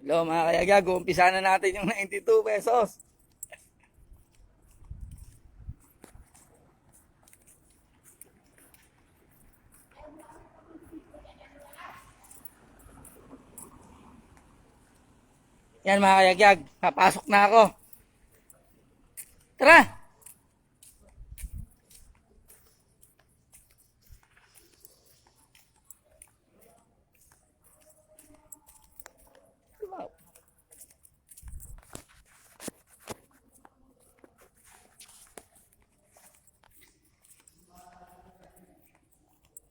Hello mga kayagag, umpisa na natin yung 92 pesos. Yan mga kayagag, papasok na ako. Tara!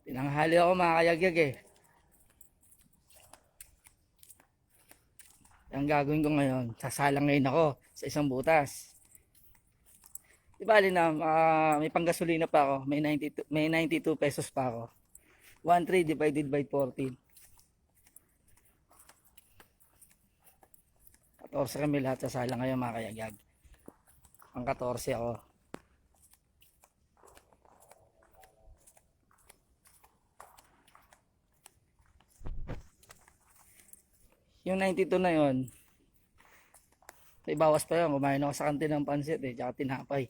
Tinanghali ako mga kayagag eh. Ang gagawin ko ngayon, sasalang ngayon ako sa isang butas. Di bali na, may panggasolina pa ako, may 92 pesos pa ako. 1.3 divided by 14. 14 kami lahat sasalang ngayon mga kayagag. Ang 14 ako. Yung 92 na yon, may bawas pa yun. Kumain ako sa kantin ng pansit eh, tsaka tinapay.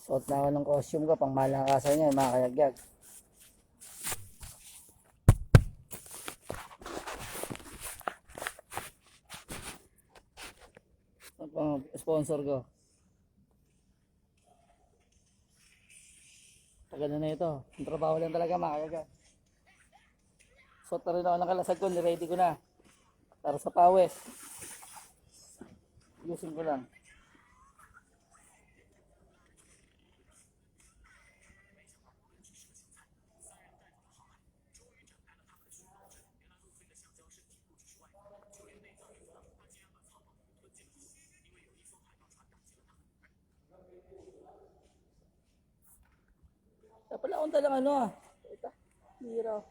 Suot na ako ng costume ko pang malakasan niya mga kayagag. Pang sponsor ko. Tagal na ito. Ang trabaho lang talaga mga kayagag. Suot na rin ako ng kalasag ko, niready ko na. Para sa pawis. Ayusin ko lang. Pala akong dalang ano ah. Ito, hiraw.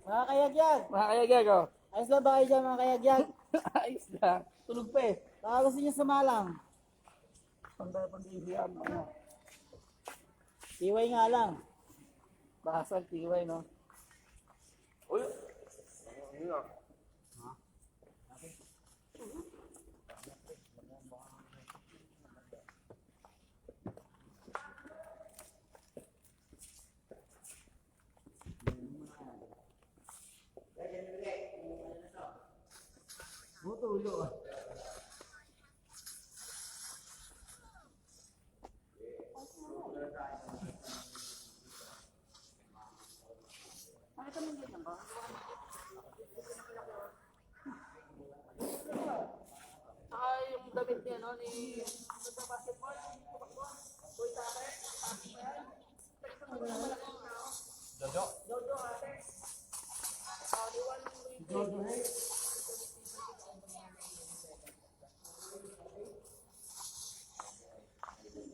Mga kayagyag, Mga kayagag oh. ayos lang ba kayo dyan mga kayagyag? Ayos lang. Tulog pa eh. Baka gusto nyo sumalang. Pang-ihiyam. Ano? Iway nga lang. Basag, tiway no. Uy! Ano na? Butulo ah. Saka yung damit niya no, ni basketball, tumakbo. Uy, tare, pati pa yan. Jojo ate. Jojo hey.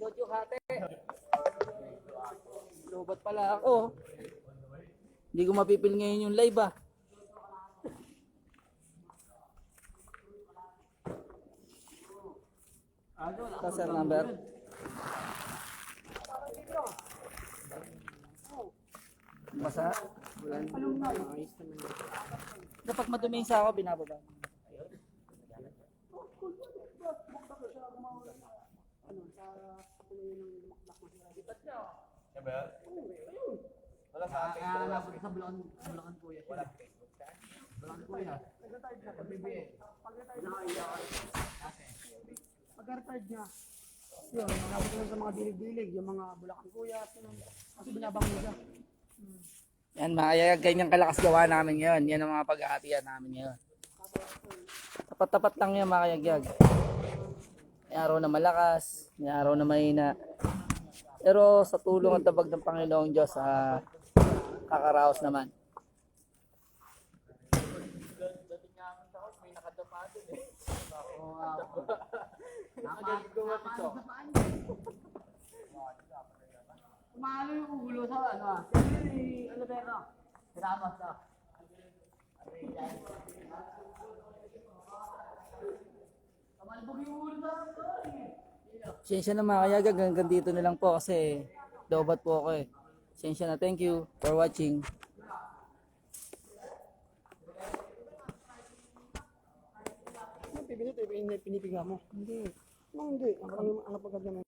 Jojo ate. Lobat pala ako. Hindi ko mapipil ngayon yung live ah. Sir number. Basa? Kapag madumi yung sako, binababa. Wala sa akin. Kaya nabot sa Bulacan po yan. Wala Facebook ka? Pag-retard niya, yun, nabot lang sa mga dilig-dilig, yung mga Bulacan Kuya, yun, kasi binabango siya. Yan mga kayagag, ganyang kalakas gawa namin ngayon. Yan ang mga paghahatian namin ngayon. Tapat-tapat lang yan mga kayagag. May araw na malakas, may araw na mahina. Pero sa tulong at tabag ng Panginoong Diyos, kakaraos naman. Umalo yung ulo sa ano ah. Ano ba ito? Gramas ah. Kamalbog yung ulo sa ano eh. Siyensya na mga kayagag, hanggang dito na lang po kasi lobat po ako eh. Siyensya na, thank you for watching. Ano, pipinit, pinipiga mo. Hindi. Hindi. Ang pagkagyan